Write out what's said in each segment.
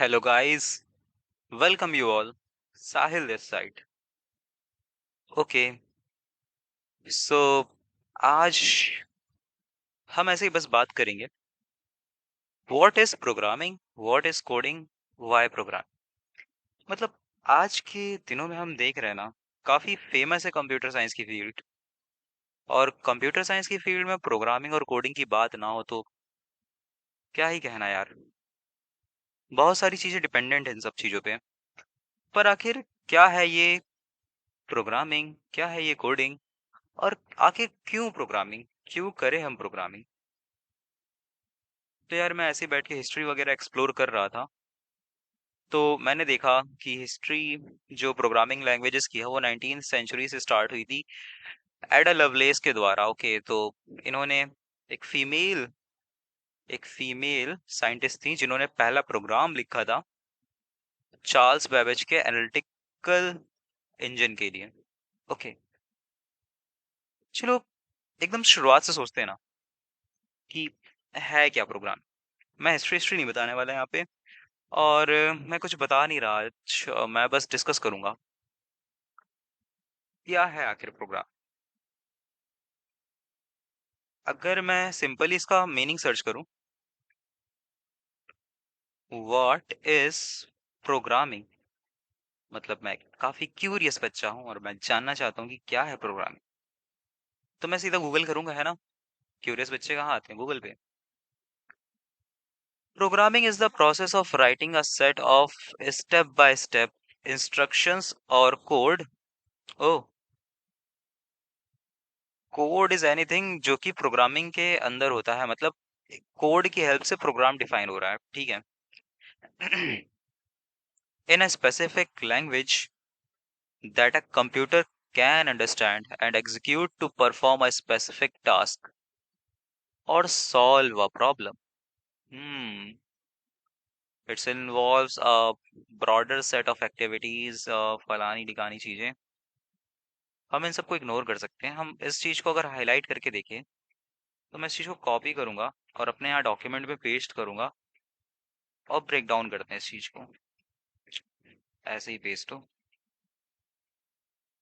Hello guys, welcome you all. Sahil this side. Okay, so आज हम ऐसे ही बस बात करेंगे. What is programming? What is coding? Why program? मतलब आज के दिनों में हम देख रहे हैं ना, काफी फेमस है कंप्यूटर साइंस की फील्ड. और कंप्यूटर साइंस की फील्ड में प्रोग्रामिंग और कोडिंग की बात ना हो तो क्या ही कहना यार. बहुत सारी चीजें डिपेंडेंट हैं इन सब चीजों पे. पर आखिर क्या है ये प्रोग्रामिंग, क्या है ये कोडिंग, और आखिर क्यों प्रोग्रामिंग, क्यों करें हम प्रोग्रामिंग. तो यार मैं ऐसे ही बैठ के हिस्ट्री वगैरह एक्सप्लोर कर रहा था. तो मैंने देखा कि हिस्ट्री जो प्रोग्रामिंग लैंग्वेजेस की है वो 19th सेंचुरी से स्टार्ट हुई थी एडा लवलेस के द्वारा. ओके, तो इन्होंने एक फीमेल साइंटिस्ट थी जिन्होंने पहला प्रोग्राम लिखा था चार्ल्स बेबेज के एनालिटिकल इंजन के लिए. ओके, चलो एकदम शुरुआत से सोचते हैं ना कि है क्या प्रोग्राम. मैं हिस्ट्री हिस्ट्री नहीं बताने वाला यहाँ पे. और मैं कुछ बता नहीं रहा आज, मैं बस डिस्कस करूंगा क्या है आखिर प्रोग्राम. अगर मैं सिंपली इसका मीनिंग सर्च करूं, व्हाट इज प्रोग्रामिंग, मतलब मैं काफी क्यूरियस बच्चा हूं और मैं जानना चाहता हूं कि क्या है प्रोग्रामिंग. तो मैं सीधा गूगल करूंगा, है ना. क्यूरियस बच्चे कहाँ आते हैं गूगल पे. Programming is the process of writing a set of step by step instructions और code. Oh, code is anything जो कि प्रोग्रामिंग के अंदर होता है, मतलब कोड की हेल्प से प्रोग्राम डिफाइन हो रहा है, ठीक है. In a specific language that a computer can understand and execute to perform a specific task or solve a problem. Hmm. It involves a broader set of activities, फलानी ढिकानी चीजें. हम इन सबको इग्नोर कर सकते हैं. हम इस चीज को अगर हाईलाइट करके देखें तो मैं इस चीज को कॉपी करूंगा और अपने यहाँ डॉक्यूमेंट में पेस्ट करूंगा और ब्रेक डाउन करते हैं इस चीज को. ऐसे ही पेस्ट हो.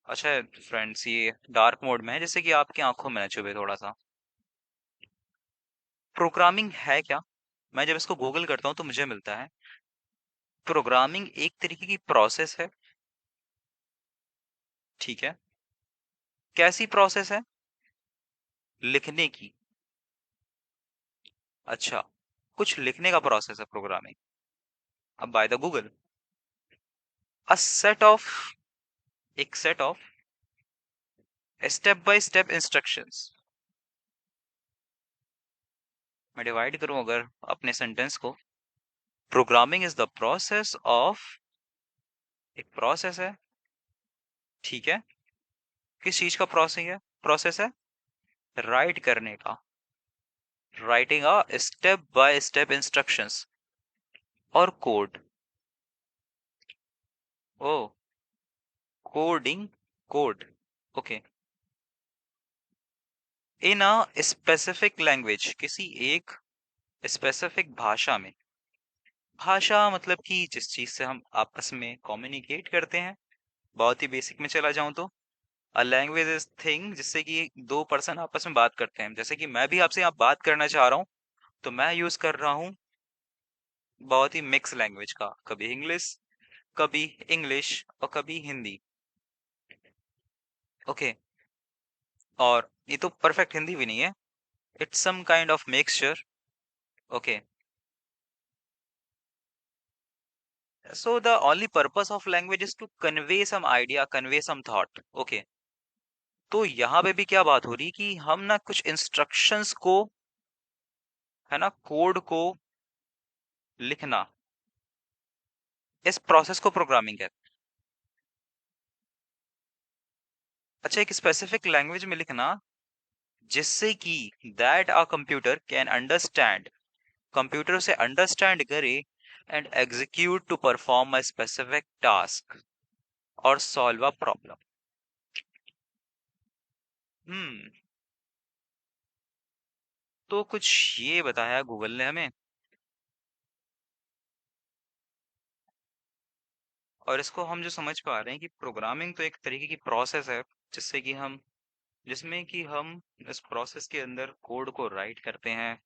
अच्छा फ्रेंड्स, ये डार्क मोड में है जैसे कि आपकी आंखों में न चुभे थोड़ा सा. प्रोग्रामिंग है क्या. मैं जब इसको गूगल करता हूँ तो मुझे मिलता है प्रोग्रामिंग एक तरीके की प्रोसेस है. ठीक है. कैसी प्रोसेस है. लिखने की. अच्छा, कुछ लिखने का प्रोसेस है प्रोग्रामिंग. अब by the Google a set of एक set of step by step instructions. मैं डिवाइड करूं अगर अपने सेंटेंस को, programming is the process of, एक प्रोसेस है, ठीक है. किस चीज का प्रोसेस है राइट करने का. Writing a step by step instructions और कोड. ओ, coding, code. Okay. In a specific language, किसी एक स्पेसिफिक भाषा में. भाषा मतलब कि जिस चीज से हम आपस में कम्युनिकेट करते हैं. बहुत ही बेसिक में चला जाऊं तो अ लैंग्वेज इज थिंग जिससे कि दो पर्सन आपस में बात करते हैं. जैसे कि मैं भी आपसे यहाँ बात करना चाह रहा हूँ तो मैं यूज कर रहा हूँ बहुत ही मिक्स लैंग्वेज का, कभी इंग्लिश और कभी हिंदी. ओके. और ये तो परफेक्ट हिंदी भी नहीं है. It's some kind of mixture. Okay. So the only purpose of language is to convey some idea, convey some thought. Okay. तो यहाँ पे भी क्या बात हो रही कि हम ना कुछ इंस्ट्रक्शंस को, है ना, कोड को लिखना, इस प्रोसेस को प्रोग्रामिंग कहते हैं. अच्छा, एक स्पेसिफिक लैंग्वेज में लिखना जिससे कि that a computer can understand, computer उसे अंडरस्टैंड करे and execute to perform a specific task और सॉल्व अ प्रॉब्लम. हम्म. तो कुछ ये बताया गूगल ने हमें. और इसको हम जो समझ पा रहे हैं कि प्रोग्रामिंग तो एक तरीके की प्रोसेस है जिससे कि हम जिसमें कि हम इस प्रोसेस के अंदर कोड को राइट करते हैं,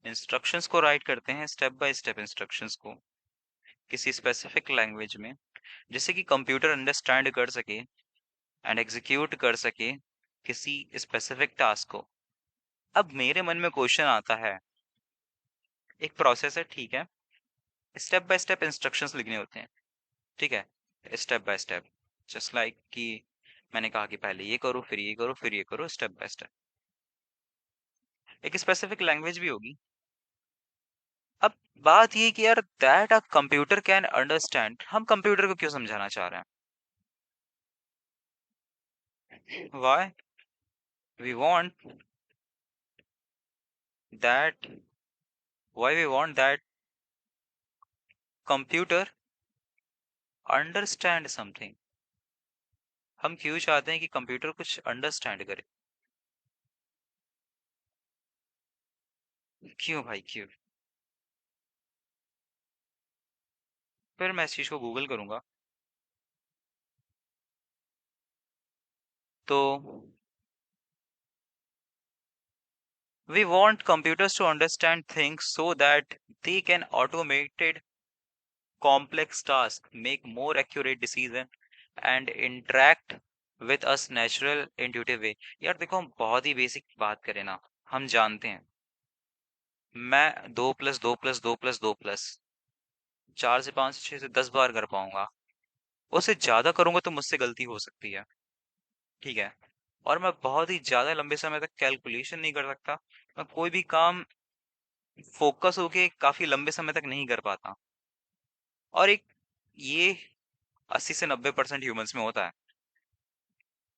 इंस्ट्रक्शंस को राइट करते हैं, स्टेप बाय स्टेप इंस्ट्रक्शंस को किसी स्पेसिफिक लैंग्वेज में, जिससे कि कंप्यूटर अंडरस्टैंड कर सके एंड एग्जीक्यूट कर सके किसी स्पेसिफिक टास्क को। अब मेरे मन में क्वेश्चन आता है, एक प्रोसेस है, ठीक है, स्टेप बाय स्टेप इंस्ट्रक्शंस लिखने होते हैं, ठीक है, step by step, just like कि मैंने कहा कि पहले ये करो, फिर ये करो, फिर ये करो, स्टेप बाय स्टेप। एक स्पेसिफिक लैंग्वेज भी होगी। अब बात ये कि यार that a computer can understand, हम कंप्यूटर को क्यों समझाना चाह रहे हैं? Why we want that why we want that computer understand something? हम क्यों चाहते हैं कि कंप्यूटर कुछ अंडरस्टैंड करे? क्यों भाई, क्यों? फिर मैं इस चीज को गूगल करूंगा। तो we want computers to understand things so that they can automated complex tasks, make more accurate decision and interact with us natural intuitive way। यार देखो, हम बहुत ही बेसिक बात करें ना, हम जानते हैं मैं 2+2+2+2+, 4 से 5 6 से 10 बार कर पाऊंगा। उससे ज्यादा करूंगा तो मुझसे गलती हो सकती है, ठीक है। और मैं बहुत ही ज्यादा लंबे समय तक कैलकुलेशन नहीं कर सकता। मैं कोई भी काम फोकस होके काफी लंबे समय तक नहीं कर पाता। और एक ये 80 से 90% ह्यूमंस में होता है।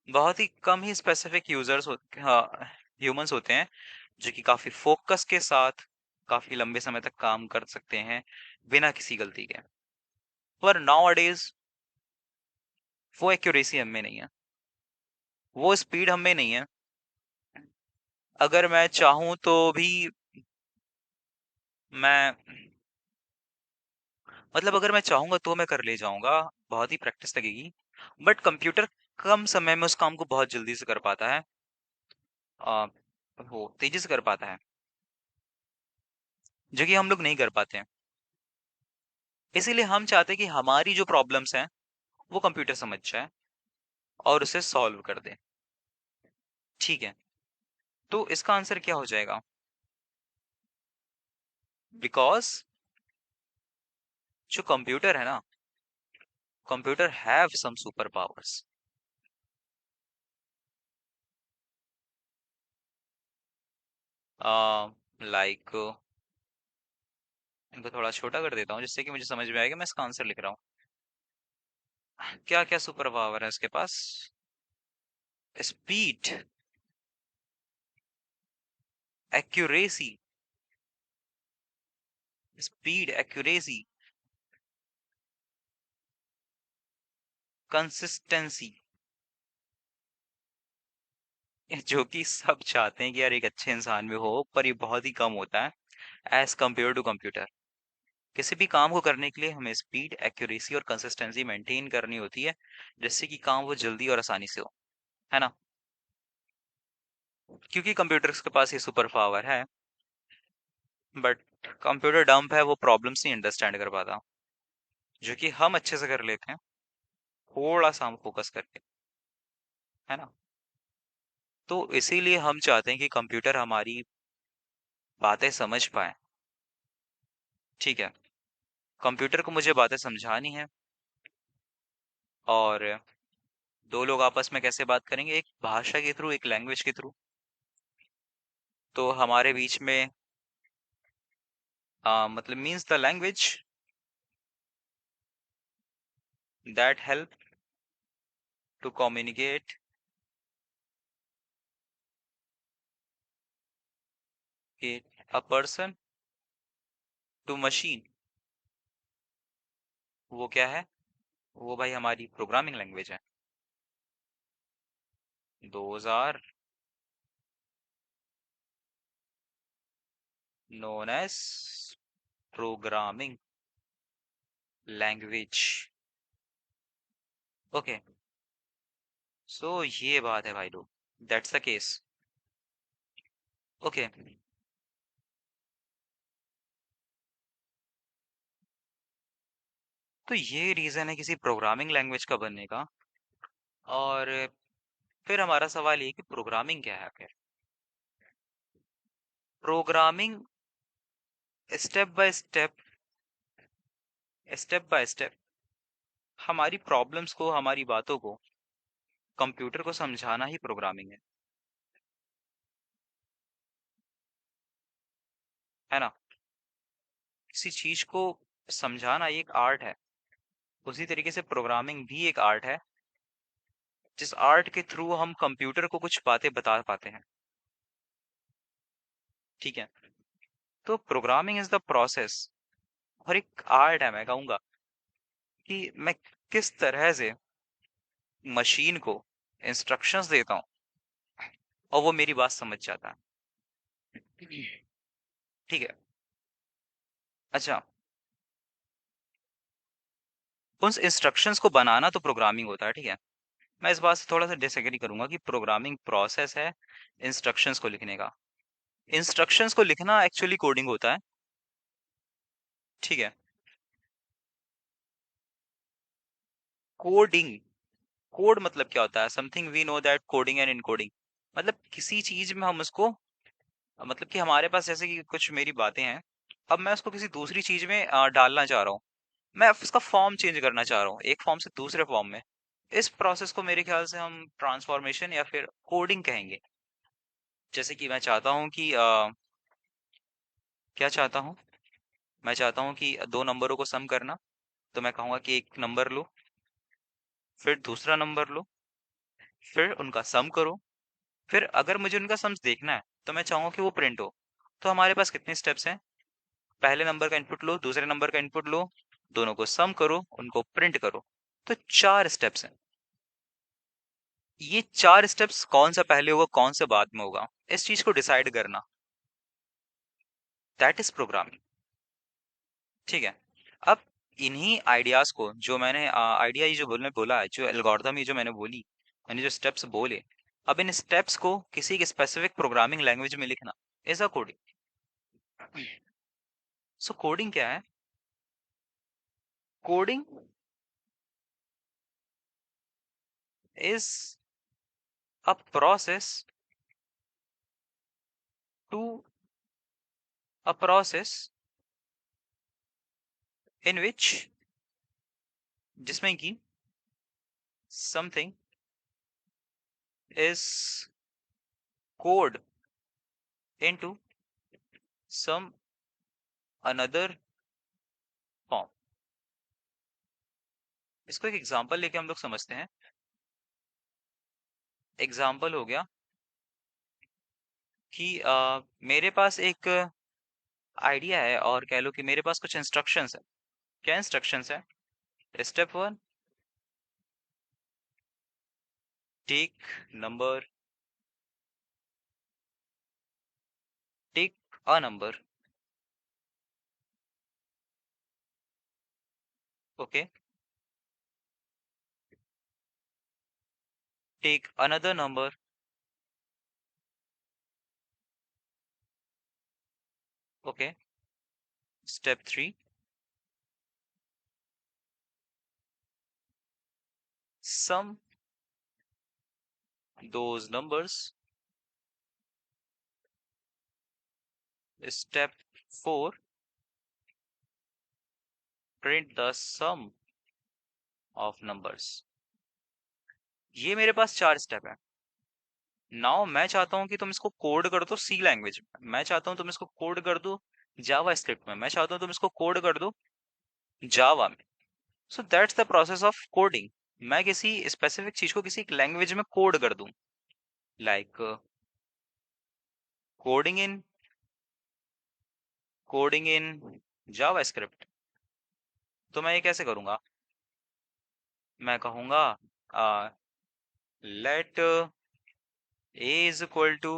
बहुत ही कम ही स्पेसिफिक ह्यूमंस होते हैं जो कि काफी फोकस के साथ काफी लंबे समय तक काम कर सकते हैं बिना किसी गलती के। पर नाउ अडेज वो एक्यूरेसी हम में नहीं है, वो स्पीड हम में नहीं है। अगर मैं चाहूं तो भी मैं मतलब अगर मैं चाहूंगा तो मैं कर ले जाऊंगा, बहुत ही प्रैक्टिस लगेगी। बट कंप्यूटर कम समय में उस काम को बहुत जल्दी से कर पाता है, आ, वो तेजी से कर पाता है, जो कि हम लोग नहीं कर पाते हैं। इसीलिए हम चाहते हैं कि हमारी जो प्रॉब्लम्स हैं वो कंप्यूटर समझ जाए और उसे सॉल्व कर दे, ठीक है। तो इसका आंसर क्या हो जाएगा? बिकॉज जो कंप्यूटर है ना, computer have some super powers. Like इनको थोड़ा छोटा कर देता हूँ जिससे कि मुझे समझ में आएगा, मैं इसका आंसर लिख रहा हूँ। क्या क्या सुपर पावर है इसके पास? Speed, accuracy, speed, accuracy, consistency, जो कि सब चाहते हैं कि यार एक अच्छे इंसान में हो, पर ये बहुत ही कम होता है एज कम्पेयर टू कंप्यूटर। किसी भी काम को करने के लिए हमें स्पीड, एक्यूरेसी और कंसिस्टेंसी मेंटेन करनी होती है, जिससे कि काम वो जल्दी और आसानी से हो, है ना। क्योंकि कंप्यूटर्स के पास ये सुपर पावर है, बट कंप्यूटर डंप है, वो प्रॉब्लम्स नहीं अंडरस्टैंड कर पाता, जो कि हम अच्छे से कर लेते हैं, थोड़ा सा हम फोकस करके, है ना। तो इसीलिए हम चाहते हैं कि कंप्यूटर हमारी बातें समझ पाए, ठीक है। कंप्यूटर को मुझे बातें समझानी है, और दो लोग आपस में कैसे बात करेंगे? एक भाषा के थ्रू, एक लैंग्वेज के थ्रू। तो हमारे बीच में मतलब means the language that help to communicate a person to machine. वो क्या है? वो भाई हमारी प्रोग्रामिंग लैंग्वेज है। Those are known as programming language. Okay, so ये बात है भाई लोग, दैट्स द केस। ओके, तो ये रीजन है किसी प्रोग्रामिंग लैंग्वेज का बनने का। और फिर हमारा सवाल ये कि प्रोग्रामिंग क्या है आखिर। प्रोग्रामिंग स्टेप बाय स्टेप हमारी प्रॉब्लम्स को, हमारी बातों को कंप्यूटर को समझाना ही प्रोग्रामिंग है ना। किसी चीज को समझाना ये एक आर्ट है, उसी तरीके से प्रोग्रामिंग भी एक आर्ट है, जिस आर्ट के थ्रू हम कंप्यूटर को कुछ बातें बता पाते हैं। ठीक है, तो प्रोग्रामिंग इज द प्रोसेस, और एक आर्ट है मैं कहूंगा, कि मैं किस तरह से मशीन को इंस्ट्रक्शंस देता हूँ और वो मेरी बात समझ जाता है। ठीक है। अच्छा, उन इंस्ट्रक्शंस को बनाना तो प्रोग्रामिंग होता है, ठीक है। मैं इस बात से थोड़ा सा डिसएग्री करूंगा कि प्रोग्रामिंग प्रोसेस है इंस्ट्रक्शंस को लिखने का। इंस्ट्रक्शंस को लिखना एक्चुअली कोडिंग होता है। ठीक है। कोडिंग, कोड मतलब क्या होता है? Something we know that coding and encoding, मतलब किसी चीज में हम उसको, मतलब कि हमारे पास जैसे कि कुछ मेरी बातें हैं, अब मैं उसको किसी दूसरी चीज में डालना चाह रहा हूँ। मैं उसका फॉर्म चेंज करना चाह रहा हूँ, एक फॉर्म से दूसरे फॉर्म में। इस प्रोसेस को मेरे ख्याल से हम ट्रांसफॉर्मेशन या फिर कोडिंग कहेंगे। जैसे कि मैं चाहता हूँ कि क्या चाहता हूँ, मैं चाहता हूँ कि दो नंबरों को सम करना। तो मैं कहूंगा कि एक नंबर लो, फिर दूसरा नंबर लो, फिर उनका सम करो। फिर अगर मुझे उनका सम्स देखना है तो मैं चाहूंगा कि वो प्रिंट हो। तो हमारे पास कितने स्टेप्स हैं? पहले नंबर का इनपुट लो, दूसरे नंबर का इनपुट लो, दोनों को सम करो, उनको प्रिंट करो। तो चार स्टेप्स हैं। ये चार स्टेप्स कौन सा पहले होगा कौन सा बाद में होगा, इस चीज को डिसाइड करना, दैट इज प्रोग्रामिंग। ठीक है। अब इन्हीं आइडियाज को, जो मैंने आइडिया ये जो बोलने बोला है, जो एल्गोरिथम ये जो मैंने बोली, मैंने जो स्टेप्स बोले, अब इन स्टेप्स को किसी एक स्पेसिफिक प्रोग्रामिंग लैंग्वेज में लिखना is a coding. So coding क्या है? Coding is a process to a process in which, जिसमें कि something is code into some another form. इसको एक एग्जांपल लेके हम लोग समझते हैं। एग्जांपल हो गया कि मेरे पास एक आइडिया है, और कह लो कि मेरे पास कुछ इंस्ट्रक्शंस है। क्या इंस्ट्रक्शंस है? Step one, take number, take a number. Okay, take another number. Okay, step three, sum those numbers. Step four, print the sum of numbers. ये मेरे पास चार स्टेप है। नाउ मैं चाहता हूं कि तुम इसको कोड कर दो सी लैंग्वेज में, मैं चाहता हूं तुम इसको कोड कर दो जावा स्क्रिप्ट में, मैं चाहता हूं तुम इसको कोड कर दो जावा में। सो that's the process of coding. मैं किसी स्पेसिफिक चीज को किसी एक लैंग्वेज में कोड कर दूं, like coding in coding in JavaScript. तो मैं ये कैसे करूंगा? मैं कहूंगा let a is equal to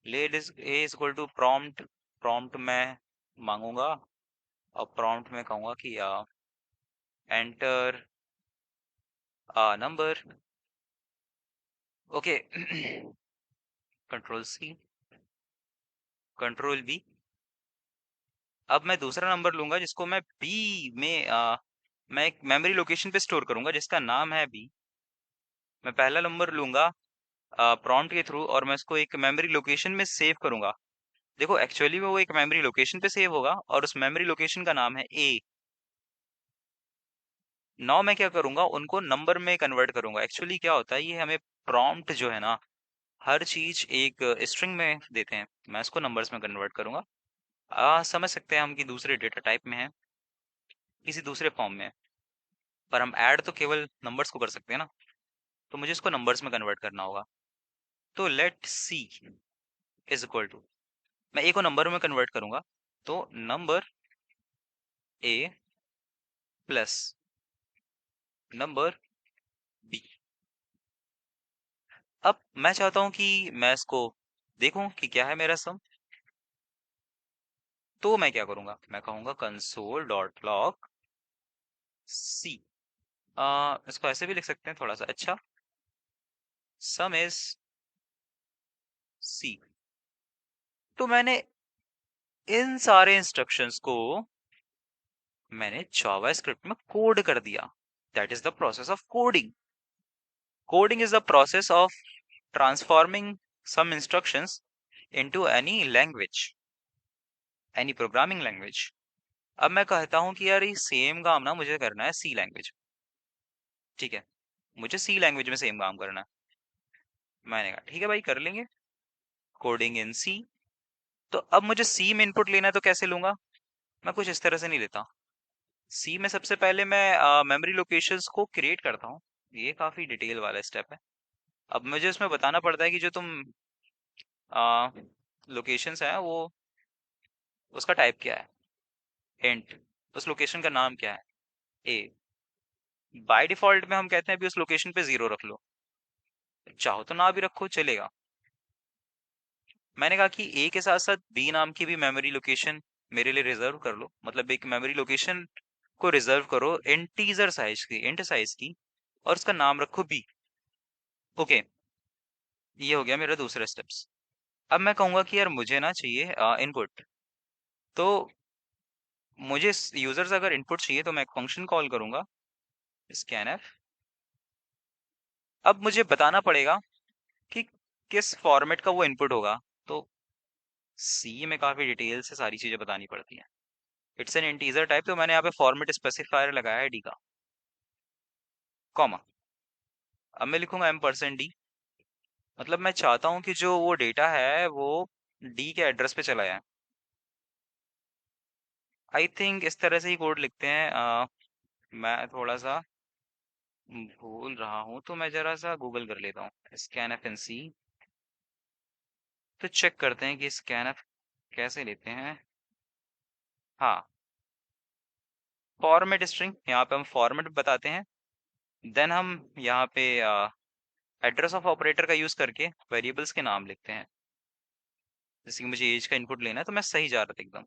let is a is equal to prompt. Prompt मैं मांगूंगा, और प्रॉम्प्ट में कहूंगा कि enter number. Okay. Control C, control B. अब मैं दूसरा नंबर लूंगा जिसको मैं बी में मैं एक मेमोरी लोकेशन पे स्टोर करूंगा जिसका नाम है बी। मैं पहला नंबर लूंगा प्रॉम्प्ट के थ्रू और मैं इसको एक मेमोरी लोकेशन में सेव करूंगा। देखो एक्चुअली में वो एक मेमोरी लोकेशन पे सेव होगा और उस मेमोरी लोकेशन का नाम है ए। नाउ मैं क्या करूंगा, उनको नंबर में कन्वर्ट करूंगा। एक्चुअली क्या होता है, ये हमें प्रॉम्प्ट जो है ना, हर चीज एक स्ट्रिंग में देते हैं, मैं इसको नंबर्स में कन्वर्ट करूंगा। समझ सकते हैं हम कि दूसरे डेटा टाइप में है, किसी दूसरे फॉर्म में है, पर हम ऐड तो केवल नंबर्स को कर सकते हैं ना, तो मुझे इसको नंबर्स में कन्वर्ट करना होगा। तो let c is equal to, मैं ए को नंबर में कन्वर्ट करूंगा, तो number a plus number b. अब मैं चाहता हूं कि मैं इसको देखूं कि क्या है मेरा सम। तो मैं क्या करूंगा, मैं कहूंगा कंसोल डॉट लॉग सी। इसको ऐसे भी लिख सकते हैं थोड़ा सा अच्छा, सम इज सी। तो मैंने इन सारे इंस्ट्रक्शंस को मैंने जावा स्क्रिप्ट में कोड कर दिया। That is the process of coding. Coding is the process of transforming some instructions into any language, any programming language। अब मैं कहता हूं कि यार ये सेम काम ना मुझे करना है सी लैंग्वेज। ठीक है, मुझे सी लैंग्वेज में सेम काम करना है। मैंने कहा ठीक है भाई, कर लेंगे कोडिंग इन सी। तो अब मुझे सी में इनपुट लेना है, तो कैसे लूंगा, मैं कुछ इस तरह से नहीं लेता। सी में सबसे पहले मैं मेमोरी लोकेशंस को क्रिएट करता हूँ। ये काफी डिटेल वाला स्टेप है। अब मुझे उसमें बताना पड़ता है कि जो तुम लोकेशंस है वो, उसका टाइप क्या है, इंट, उस लोकेशन का नाम क्या है, ए। बाय डिफॉल्ट में हम कहते हैं अभी उस लोकेशन पे 0 रख लो, चाहो तो ना भी रखो चलेगा। मैंने कहा कि ए के साथ साथ बी नाम की भी मेमोरी लोकेशन मेरे लिए रिजर्व कर लो, मतलब एक मेमोरी लोकेशन को रिजर्व करो इंटीजर साइज की, इंट साइज की, और उसका नाम रखो बी। ओके, ये हो गया मेरा दूसरा स्टेप्स। अब मैं कहूंगा कि यार मुझे ना चाहिए इनपुट। तो मुझे यूजर से अगर इनपुट चाहिए तो मैं एक फंक्शन कॉल करूंगा, स्कैनफ। अब मुझे बताना पड़ेगा कि किस फॉर्मेट का वो इनपुट होगा। तो सी में काफी डिटेल से सारी चीजें बतानी पड़ती हैं। इट्स एन इंटीजर टाइप, तो मैंने यहाँ पे फॉर्मेट स्पेसिफायर लगाया है डी का, कॉमा। अब मैं लिखूंगा m%d। मतलब मैं चाहता हूँ कि जो वो डेटा है वो डी के एड्रेस पे चला जाए। आई थिंक इस तरह से ही कोड लिखते हैं। मैं थोड़ा सा भूल रहा हूँ, तो मैं जरा सा गूगल कर लेता हूँ, स्कैन एफ एन सी। तो चेक करते हैं कि स्कैन एफ कैसे लेते हैं। हाँ, फॉर्मेट स्ट्रिंग, यहाँ पे हम फॉर्मेट बताते हैं, देन हम यहाँ पे एड्रेस ऑफ ऑपरेटर का यूज करके वेरिएबल्स के नाम लिखते हैं। जैसे कि मुझे एज का इनपुट लेना है, तो मैं सही जा रहा था एकदम,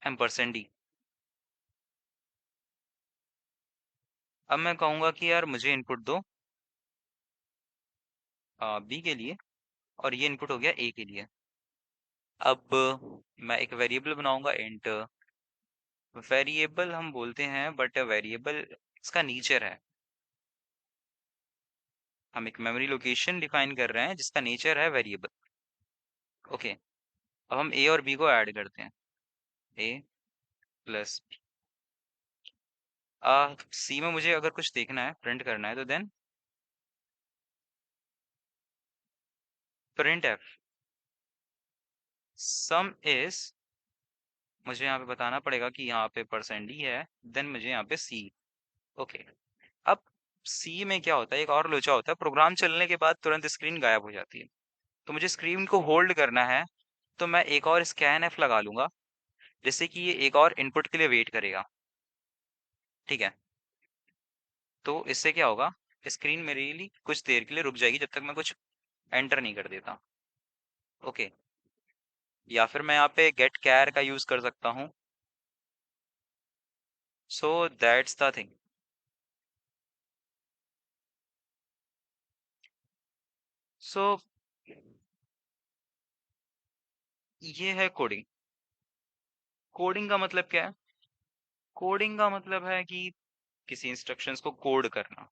m%d। अब मैं कहूंगा कि यार मुझे इनपुट दो बी के लिए, और ये इनपुट हो गया ए के लिए। अब मैं एक वेरिएबल बनाऊंगा इंट। वेरिएबल हम बोलते हैं बट वेरिएबल इसका नेचर है। हम एक मेमोरी लोकेशन डिफाइन कर रहे हैं जिसका नेचर है वेरिएबल। ओके, अब हम ए और बी को ऐड करते हैं, ए प्लस सी में मुझे अगर कुछ देखना है, प्रिंट करना है, तो then print f sum is, मुझे यहाँ पे बताना पड़ेगा कि यहाँ पे परसेंट डी है, देन मुझे यहाँ पे सी। ओके, अब सी में क्या होता है, एक और लोचा होता है, प्रोग्राम चलने के बाद तुरंत स्क्रीन गायब हो जाती है। तो मुझे स्क्रीन को होल्ड करना है, तो मैं एक और स्कैन एफ लगा लूंगा, जिससे कि ये एक और इनपुट के लिए वेट करेगा। ठीक है, तो इससे क्या होगा, स्क्रीन मेरे लिए कुछ देर के लिए रुक जाएगी जब तक मैं कुछ एंटर नहीं कर देता। ओके, या फिर मैं यहाँ पे गेट कैर का यूज कर सकता हूँ। So that's the thing. So ये है कोडिंग। कोडिंग का मतलब क्या है? कोडिंग का मतलब है कि किसी इंस्ट्रक्शंस को कोड करना।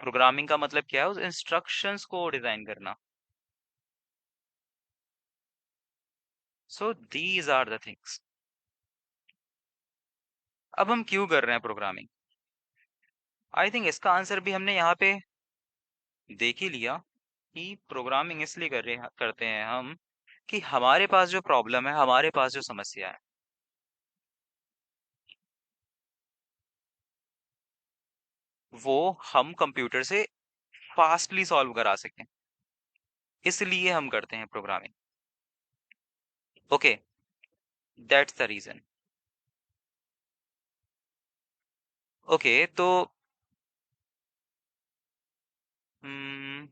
प्रोग्रामिंग का मतलब क्या है? उस इंस्ट्रक्शंस को डिजाइन करना। So these are the things. अब हम क्यों कर रहे हैं प्रोग्रामिंग? आई थिंक इसका आंसर भी हमने यहाँ पे देख ही लिया कि प्रोग्रामिंग इसलिए करते हैं हम कि हमारे पास जो प्रॉब्लम है, हमारे पास जो समस्या है, वो हम कंप्यूटर से फास्टली सॉल्व करा सकें। इसलिए हम करते हैं programming. Okay, that's the reason. Okay, तो हम्म,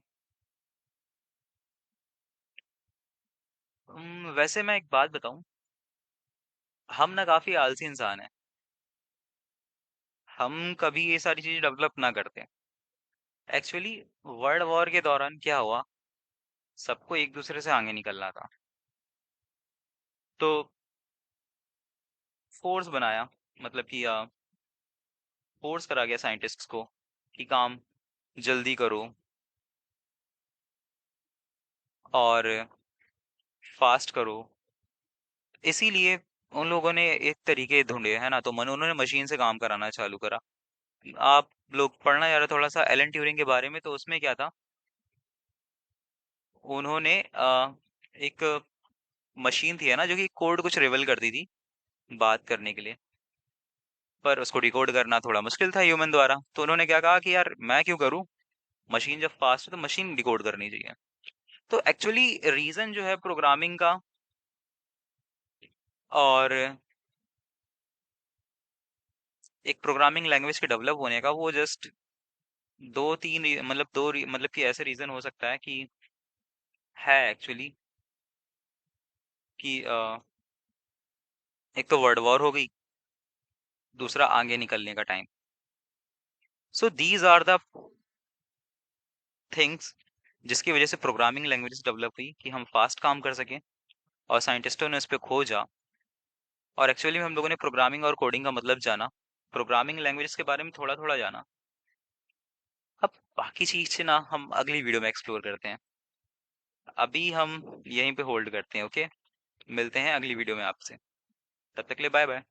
वैसे मैं एक बात बताऊं, हम ना काफी आलसी इंसान हैं। हम कभी ये सारी चीजें डेवलप ना करते। एक्चुअली वर्ल्ड वॉर के दौरान क्या हुआ, सबको एक दूसरे से आगे निकलना था, तो फोर्स बनाया, मतलब कि फोर्स करा गया साइंटिस्ट्स को कि काम जल्दी करो और फास्ट करो। इसीलिए उन लोगों ने एक तरीके ढूंढे, है ना, तो मन उन्होंने मशीन से काम कराना चालू करा। आप लोग पढ़ना यार थोड़ा सा एलन ट्यूरिंग के बारे में, तो उसमें क्या था, उन्होंने एक मशीन थी, है ना, जो कि कोड कुछ रिवेल करती थी बात करने के लिए, पर उसको डिकोड करना थोड़ा मुश्किल था ह्यूमन द्वारा। तो उन्होंने क्या कहा कि यार मैं क्यों करूं, मशीन जब फास्ट है तो मशीन डिकोड करनी चाहिए। तो एक्चुअली रीजन जो है प्रोग्रामिंग का और एक प्रोग्रामिंग लैंग्वेज के डेवलप होने का, वो जस्ट मतलब कि ऐसे रीजन हो सकता है कि है एक्चुअली कि एक तो वर्ल्ड वॉर हो गई, दूसरा आगे निकलने का time. So these are the things जिसकी वजह से प्रोग्रामिंग लैंग्वेजेस डेवलप हुई कि हम फास्ट काम कर सकें, और साइंटिस्टों ने उस पर खोजा, और एक्चुअली में हम लोगों ने प्रोग्रामिंग और कोडिंग का मतलब जाना, प्रोग्रामिंग लैंग्वेजेस के बारे में थोड़ा थोड़ा जाना। अब बाकी चीज से ना हम अगली वीडियो में एक्सप्लोर करते हैं। अभी हम यहीं पे होल्ड करते हैं। ओके, मिलते हैं अगली वीडियो में आपसे। तब तक के लिए बाय बाय।